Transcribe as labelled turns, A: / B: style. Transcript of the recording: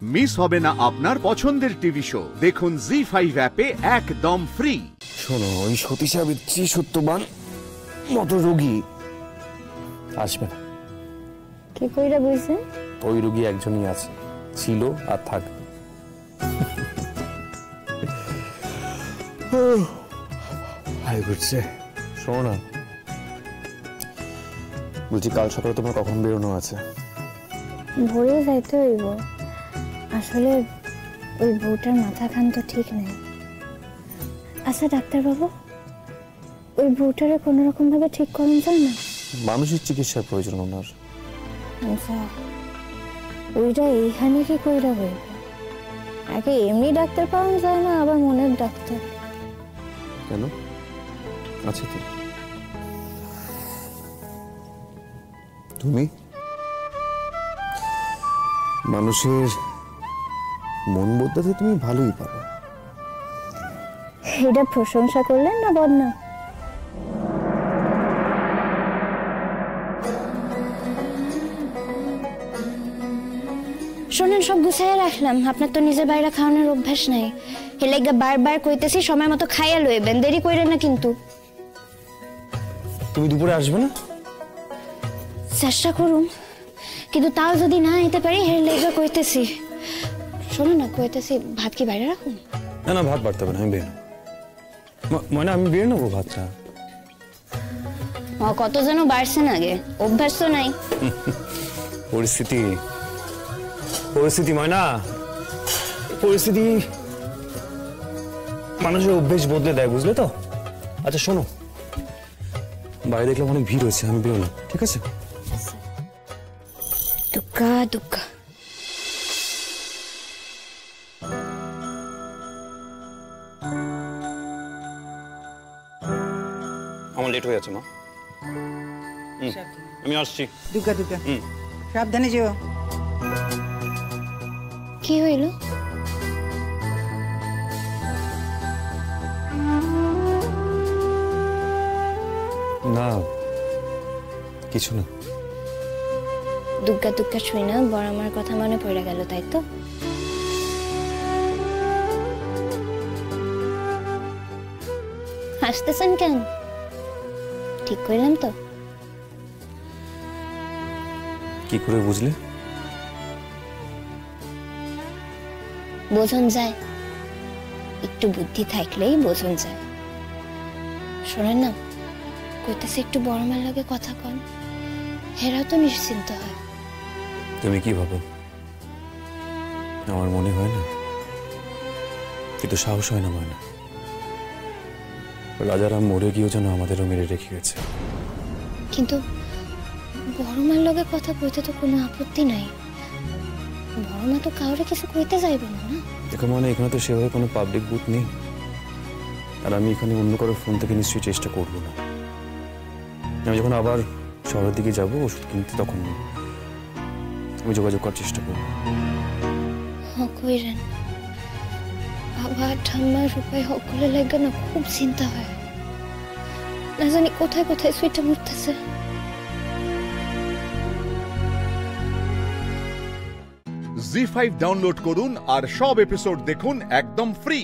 A: Miss হবে না আপনার পছন্দের টিভি শো। দেখুন জি5 অ্যাপে একদম ফ্রি।
B: শোনো, ওই সতী সাবিত্রী সত্যবান মতো রোগী আসবে না।
C: কি কইরা বুঝছেন?
B: ওই রোগী একজনই আছে, ছিল আর থাকবে। হাই ঘুরছে। শোনো না, বলছি কাল সকালে তোমার কখন বেরোনো আছে?
C: ভোরে যাইতে হইব। আসলে ওই বউটার মাথা খান তো ঠিক নেই। আচ্ছা ডাক্তারবাবু, ওই বউটারে কোনো রকম ভাবে ঠিক করা যায় না?
B: মানসিক চিকিৎসার প্রয়োজন ওনার।
C: আচ্ছা, ওইটা এইখানে কি কইরা হইব? আগে এমনি ডাক্তার পাওয়া যায় না, আবার মনের ডাক্তার?
B: কেন আছে তো। তুমি মানুষের মন বদলাতে তুমি ভালোই পারো।
C: এটা প্রশংসা করলেন না বদনা? শোনেন, সব গুছাইয়া রাখলাম। আপনার তো নিজের বাইরে খাওয়ানোর অভ্যাস নাই, হেলেগা বারবার কইতেছি সময় মতো খাইয়া লইবেন, দেরি কইরেন না কিন্তু।
B: তুমি দুপুরে আসবে না?
C: চেষ্টা করুন, কিন্তু তাও যদি না আইতে পারি হেলেগা কইতেছি। শোনো না, কইতেছি ভাত কি বাইরে রাখুন?
B: না না, ভাত বাড়তে হবে না, আমি বের মানে আমি বের নেবো ভাতটা।
C: কত যেন বাড়ছেন আগে, অভ্যাস তো নাই।
B: পরিস্থিতি ময়না, পরিস্থিতি মানুষের অভ্যেস বদলে দেয়, বুঝলে তো? আচ্ছা শোনো, বাইরে দেখলাম অনেক ভিড় হয়েছে, আমি বেরোলাম, ঠিক আছে?
C: দুঃখা দুঃখা।
B: আমার লেট হয়ে যাচ্ছে মা, আমি আসছি।
D: দুর্গা দুর্গা, সাবধানে যেও।
C: কি হইল?
B: না কিছু না।
C: দুর্গা দুর্গা শুই না, বড় আমার কথা মনে পড়ে গেল, তাই তো? হাসতেছেন কেন? ঠিক করলাম তো?
B: কি করে বুঝলে?
C: বোঝন যায়, একটু বুদ্ধি থাকলেই বোঝন যায়। শোনেন না, কইতেছে একটু বড় মার লগে কথা কন, হেরাও তো নিশ্চিন্ত হয়।
B: তুমি কি ভাবো? আমার মনে হয় না, কিন্তু সাহস হয় না ময়না। রাজারাম মরে গিয়েও যেন আমাদেরও মেরে রেখে গেছে।
C: কিন্তু বড় মার লগে কথা কইতে তো কোনো আপত্তি নাই। বড় মা তো কাউরে কিছু কইতে যাইব না।
B: দেখো মানে এখানে তো সেভাবে কোনো পাবলিক বুথ নেই, আর আমি এখানে অন্য কারো ফোন থেকে নিশ্চয়ই চেষ্টা করবো না। আমি যখন আবার শহরের দিকে যাব ওষুধ কিনতে, তখন আমি যোগাযোগ করার চেষ্টা করবো।
C: হ্যাঁ কইরেন, বাবা ঠাম্মার উপায় সকলে লাগে না, খুব চিন্তা হয়। না জানি কোথায় কোথায় সুইটা মরতেছে।
A: জি5 ডাউনলোড করুন আর সব এপিসোড দেখুন একদম ফ্রি।